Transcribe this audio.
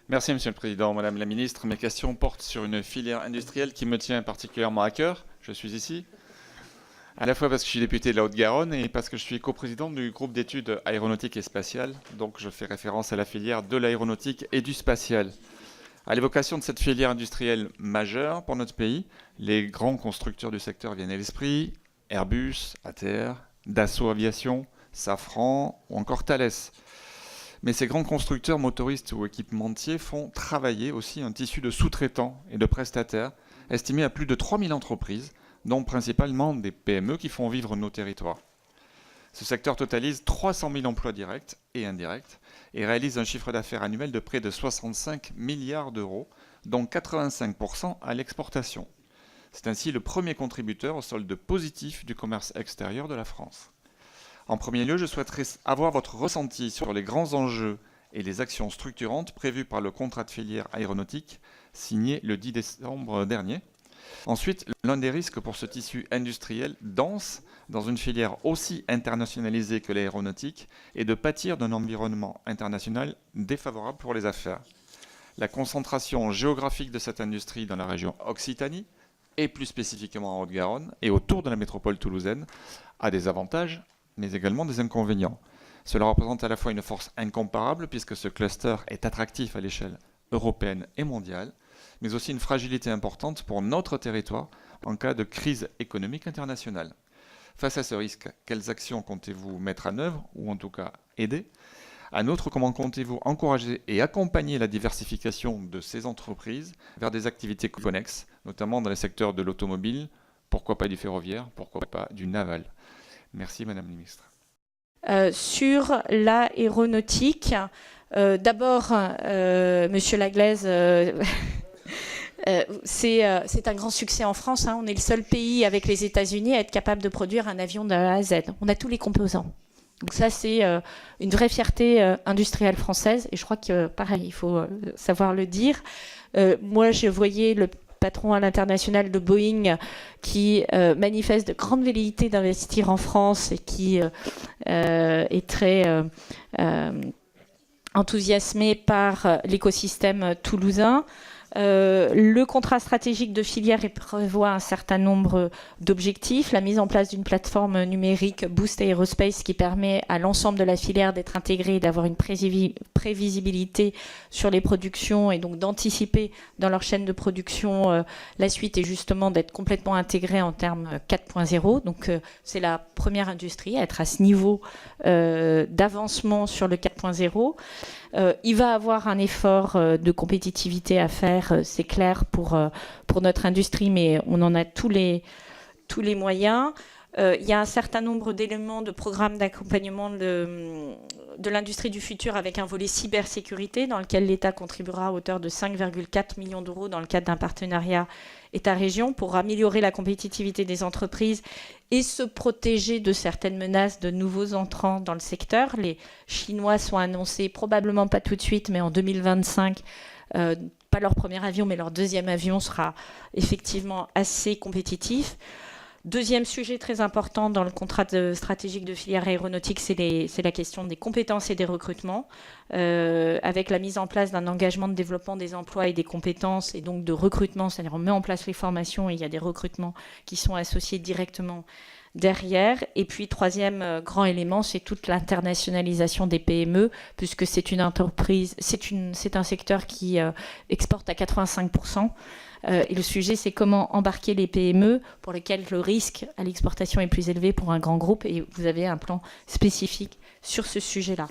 Merci, Monsieur le Président. Madame la Ministre, mes questions portent sur une filière industrielle qui me tient particulièrement à cœur. Je suis ici, à la fois parce que je suis député de la Haute-Garonne et parce que je suis coprésident du groupe d'études aéronautique et spatiale. Donc je fais référence à la filière de l'aéronautique et du spatial. À l'évocation de cette filière industrielle majeure pour notre pays, les grands constructeurs du secteur viennent à l'esprit: Airbus, ATR, Dassault Aviation, Safran ou encore Thales. Mais ces grands constructeurs motoristes ou équipementiers font travailler aussi un tissu de sous-traitants et de prestataires estimé à plus de 3000 entreprises, dont principalement des PME qui font vivre nos territoires. Ce secteur totalise 300 000 emplois directs et indirects et réalise un chiffre d'affaires annuel de près de 65 milliards d'euros, dont 85% à l'exportation. C'est ainsi le premier contributeur au solde positif du commerce extérieur de la France. En premier lieu, je souhaiterais avoir votre ressenti sur les grands enjeux et les actions structurantes prévues par le contrat de filière aéronautique signé le 10 décembre dernier. Ensuite, l'un des risques pour ce tissu industriel dense dans une filière aussi internationalisée que l'aéronautique est de pâtir d'un environnement international défavorable pour les affaires. La concentration géographique de cette industrie dans la région Occitanie, et plus spécifiquement en Haute-Garonne et autour de la métropole toulousaine, a des avantages mais également des inconvénients. Cela représente à la fois une force incomparable puisque ce cluster est attractif à l'échelle européenne et mondiale, mais aussi une fragilité importante pour notre territoire en cas de crise économique internationale. Face à ce risque, quelles actions comptez-vous mettre en œuvre, ou en tout cas aider? En outre, comment comptez-vous encourager et accompagner la diversification de ces entreprises vers des activités connexes, notamment dans les secteurs de l'automobile, pourquoi pas du ferroviaire, pourquoi pas du naval? Merci Madame la Ministre. Sur l'aéronautique, d'abord, Monsieur Laglaise, c'est un grand succès en France. Hein. On est le seul pays avec les États-Unis à être capable de produire un avion de A à Z. On a tous les composants. Donc ça, c'est une vraie fierté industrielle française. Et je crois que, pareil, il faut savoir le dire. Moi, je voyais le patron à l'international de Boeing qui manifeste de grandes velléités d'investir en France et qui est très enthousiasmé par l'écosystème toulousain. Le contrat stratégique de filière prévoit un certain nombre d'objectifs. La mise en place d'une plateforme numérique Boost Aerospace qui permet à l'ensemble de la filière d'être intégrée et d'avoir une prévisibilité sur les productions et donc d'anticiper dans leur chaîne de production la suite et justement d'être complètement intégrée en termes 4.0. Donc c'est la première industrie à être à ce niveau d'avancement sur le 4.0. Il va avoir un effort de compétitivité à faire, c'est clair, pour notre industrie, mais on en a tous les moyens. Il y a un certain nombre d'éléments de programmes d'accompagnement de l'industrie du futur avec un volet cybersécurité dans lequel l'État contribuera à hauteur de 5,4 millions d'euros dans le cadre d'un partenariat État-région pour améliorer la compétitivité des entreprises et se protéger de certaines menaces de nouveaux entrants dans le secteur. Les Chinois sont annoncés, probablement pas tout de suite, mais en 2025, pas leur premier avion, mais leur deuxième avion sera effectivement assez compétitif. Deuxième sujet très important dans le contrat stratégique de filière aéronautique, c'est la question des compétences et des recrutements, avec la mise en place d'un engagement de développement des emplois et des compétences, et donc de recrutement, c'est-à-dire on met en place les formations et il y a des recrutements qui sont associés directement derrière. Et puis, troisième grand élément, c'est toute l'internationalisation des PME, puisque c'est une entreprise, c'est un secteur qui exporte à 85%. Et le sujet, c'est comment embarquer les PME pour lesquelles le risque à l'exportation est plus élevé pour un grand groupe. Et vous avez un plan spécifique sur ce sujet-là.